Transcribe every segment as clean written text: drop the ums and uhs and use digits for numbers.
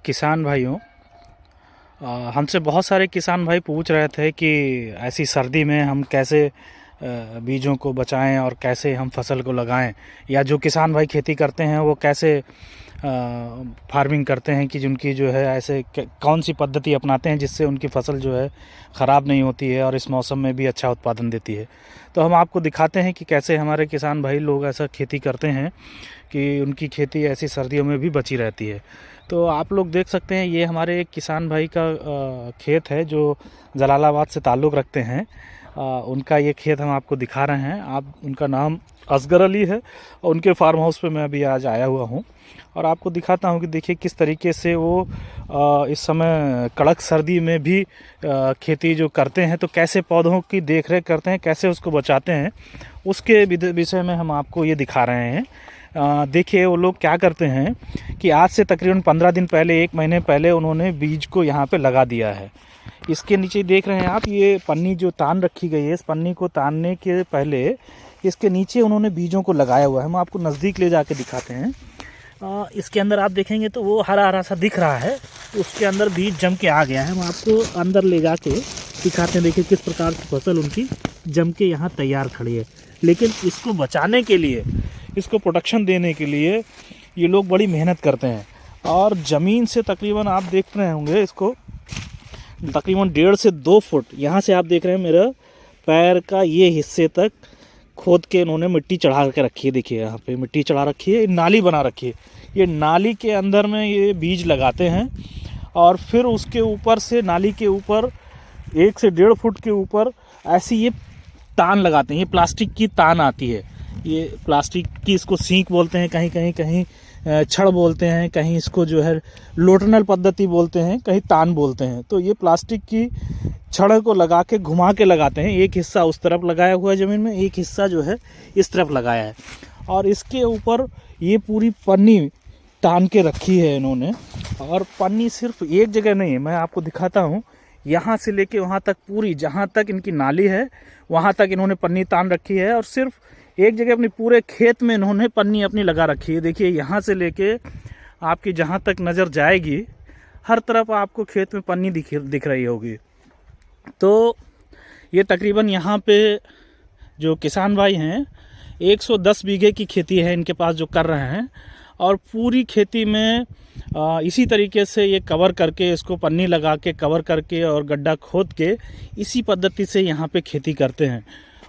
किसान भाइयों, हमसे बहुत सारे किसान भाई पूछ रहे थे कि ऐसी सर्दी में हम कैसे बीजों को बचाएं और कैसे हम फसल को लगाएं, या जो किसान भाई खेती करते हैं वो कैसे फार्मिंग करते हैं कि जिनकी जो है ऐसे कौन सी पद्धति अपनाते हैं जिससे उनकी फसल जो है ख़राब नहीं होती है और इस मौसम में भी अच्छा उत्पादन देती है। तो हम आपको दिखाते हैं कि कैसे हमारे किसान भाई लोग ऐसा खेती करते हैं कि उनकी खेती ऐसी सर्दियों में भी बची रहती है। तो आप लोग देख सकते हैं, ये हमारे एक किसान भाई का खेत है जो जलालाबाद से ताल्लुक़ रखते हैं। उनका ये खेत हम आपको दिखा रहे हैं। उनका नाम असगर अली है और उनके फार्म हाउस पे मैं अभी आज आया हुआ हूँ और आपको दिखाता हूँ कि देखिए किस तरीके से वो इस समय कड़क सर्दी में भी खेती जो करते हैं, तो कैसे पौधों की देखरेख करते हैं, कैसे उसको बचाते हैं, उसके विषय में हम आपको ये दिखा रहे हैं। देखिए वो लोग क्या करते हैं कि आज से तकरीबन 15 दिन पहले, 1 महीने पहले उन्होंने बीज को यहाँ पे लगा दिया है। इसके नीचे देख रहे हैं आप, ये पन्नी जो तान रखी गई है, इस पन्नी को तानने के पहले इसके नीचे उन्होंने बीजों को लगाया हुआ है। हम आपको नज़दीक ले जाके दिखाते हैं। इसके अंदर आप देखेंगे तो वो हरा हरा सा दिख रहा है, तो उसके अंदर बीज जम के आ गया है। हम आपको अंदर ले जाके दिखाते हैं। देखिए किस प्रकार की फसल उनकी जम के यहाँ तैयार खड़ी है। लेकिन इसको बचाने के लिए, इसको प्रोटेक्शन देने के लिए ये लोग बड़ी मेहनत करते हैं और ज़मीन से तकरीबन आप देख रहे होंगे इसको तकरीबन 1.5 से 2 फुट, यहाँ से आप देख रहे हैं मेरा पैर का ये हिस्से तक खोद के इन्होंने मिट्टी चढ़ा के रखी है। देखिए यहाँ पे मिट्टी चढ़ा रखी है, नाली बना रखी है। ये नाली के अंदर में ये बीज लगाते हैं और फिर उसके ऊपर से, नाली के ऊपर 1 से 1.5 फुट के ऊपर ऐसी ये तान लगाते हैं। ये प्लास्टिक की तान आती है, ये प्लास्टिक की, इसको सींक बोलते हैं, कहीं छड़ बोलते हैं, कहीं इसको जो है लोटनल पद्धति बोलते हैं, कहीं तान बोलते हैं। तो ये प्लास्टिक की छड़ को लगा के घुमा के लगाते हैं। एक हिस्सा उस तरफ लगाया हुआ है ज़मीन में, एक हिस्सा जो है इस तरफ लगाया है और इसके ऊपर ये पूरी पन्नी तान के रखी है इन्होंने। और पन्नी सिर्फ एक जगह नहीं है, मैं आपको दिखाता हूँ। यहाँ से लेके वहाँ तक, पूरी जहाँ तक इनकी नाली है वहाँ तक इन्होंने पन्नी तान रखी है और सिर्फ एक जगह अपने पूरे खेत में इन्होंने पन्नी अपनी लगा रखी है। देखिए यहाँ से लेके आपकी जहाँ तक नज़र जाएगी, हर तरफ आपको खेत में पन्नी दिख रही होगी। तो ये तकरीबन यहाँ पे जो किसान भाई हैं 110 बीघे की खेती है इनके पास जो कर रहे हैं, और पूरी खेती में इसी तरीके से ये कवर करके, इसको पन्नी लगा के कवर करके और गड्ढा खोद के इसी पद्धति से यहाँ पे खेती करते हैं।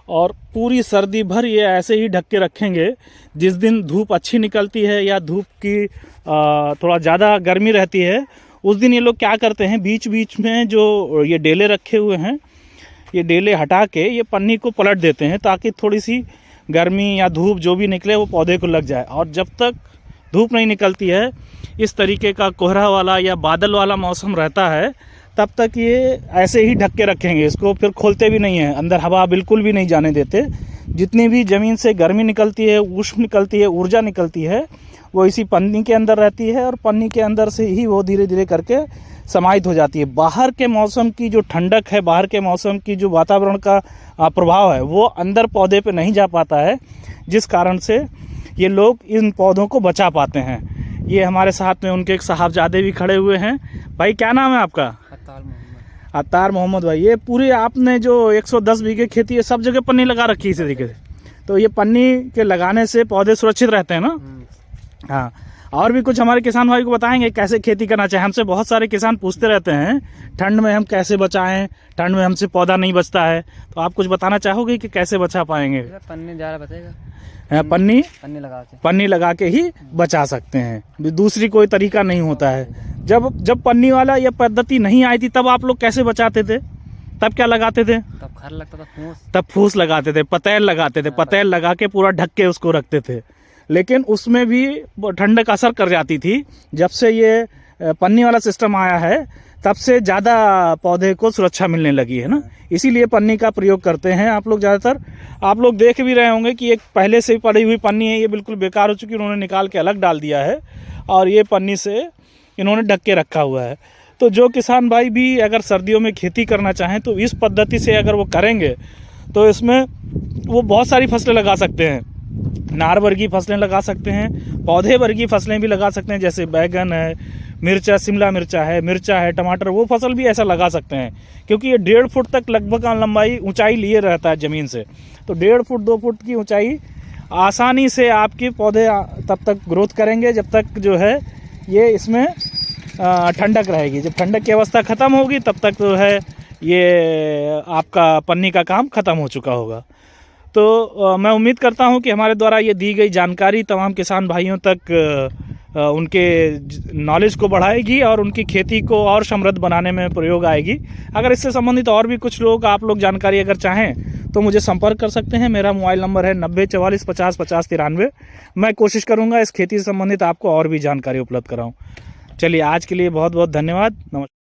और पूरी सर्दी भर ये ऐसे ही ढक के रखेंगे। जिस दिन धूप अच्छी निकलती है या धूप की थोड़ा ज़्यादा गर्मी रहती है, उस दिन ये लोग क्या करते हैं, बीच बीच में जो ये डेले रखे हुए हैं, ये डेले हटा के ये पन्नी को पलट देते हैं ताकि थोड़ी सी गर्मी या धूप जो भी निकले वो पौधे को लग जाए। और जब तक धूप नहीं निकलती है, इस तरीके का कोहरा वाला या बादल वाला मौसम रहता है, तब तक ये ऐसे ही ढक के रखेंगे। इसको फिर खोलते भी नहीं हैं, अंदर हवा बिल्कुल भी नहीं जाने देते। जितनी भी ज़मीन से गर्मी निकलती है, ऊष्मा निकलती है, ऊर्जा निकलती है, वो इसी पन्नी के अंदर रहती है और पन्नी के अंदर से ही वो धीरे धीरे करके समाहित हो जाती है। बाहर के मौसम की जो ठंडक है, बाहर के मौसम की जो वातावरण का प्रभाव है, वो अंदर पौधे पे नहीं जा पाता है, जिस कारण से ये लोग इन पौधों को बचा पाते हैं। ये हमारे साथ में उनके एक साहबजादे भी खड़े हुए हैं। भाई क्या नाम है आपका? अतार मोहम्मद भाई। ये पूरी आपने जो 110 बीघे खेती है, सब जगह पन्नी लगा रखी है इसी तरीके से? तो ये पन्नी के लगाने से पौधे सुरक्षित रहते हैं ना? हाँ। और भी कुछ हमारे किसान भाई को बताएंगे कैसे खेती करना चाहिए। हमसे बहुत सारे किसान पूछते रहते हैं ठंड में हम कैसे बचाएं, ठंड में हमसे पौधा नहीं बचता है, तो आप कुछ बताना चाहोगे कि कैसे बचा पाएंगे? पन्नी ज़्यादा बचेगा। पन्नी लगा के ही बचा सकते हैं, दूसरी कोई तरीका नहीं होता है। जब पन्नी वाला ये पद्धति नहीं आई थी, तब आप लोग कैसे बचाते थे? तब क्या लगाते थे? तब खर लगता था, फूस। तब फूस लगाते थे, पतैल लगाते थे, पतैल लगा के पूरा ढक के उसको रखते थे। लेकिन उसमें भी ठंडक असर कर जाती थी। जब से ये पन्नी वाला सिस्टम आया है, तब से ज़्यादा पौधे को सुरक्षा मिलने लगी है ना, इसीलिए पन्नी का प्रयोग करते हैं आप लोग ज़्यादातर। आप लोग देख भी रहे होंगे कि एक पहले से पड़ी हुई पन्नी है, ये बिल्कुल बेकार हो चुकी, उन्होंने निकाल के अलग डाल दिया है और ये पन्नी से इन्होंने ढक के रखा हुआ है। तो जो किसान भाई भी अगर सर्दियों में खेती करना चाहें तो इस पद्धति से अगर वो करेंगे तो इसमें वो बहुत सारी फसलें लगा सकते हैं। नार वर्गीय फसलें लगा सकते हैं, पौधे वर्गीय फसलें भी लगा सकते हैं, जैसे बैगन है, मिर्चा, शिमला मिर्चा है, टमाटर, वो फसल भी ऐसा लगा सकते हैं, क्योंकि ये 1.5 फुट तक लगभग लंबाई ऊंचाई लिए रहता है ज़मीन से। तो 1.5 फुट 2 फुट की ऊंचाई आसानी से आपके पौधे तब तक ग्रोथ करेंगे जब तक जो है ये इसमें ठंडक रहेगी। जब ठंडक की अवस्था ख़त्म होगी तब तक जो है ये आपका पन्नी का काम ख़त्म हो चुका होगा। तो मैं उम्मीद करता हूं कि हमारे द्वारा ये दी गई जानकारी तमाम किसान भाइयों तक उनके नॉलेज को बढ़ाएगी और उनकी खेती को और समृद्ध बनाने में प्रयोग आएगी। अगर इससे संबंधित और भी कुछ लोग आप लोग जानकारी अगर चाहें तो मुझे संपर्क कर सकते हैं। मेरा मोबाइल नंबर है 90 44 50 50 93। मैं कोशिश करूँगा इस खेती से संबंधित आपको और भी जानकारी उपलब्ध कराऊँ। चलिए, आज के लिए बहुत बहुत धन्यवाद। नमस्कार।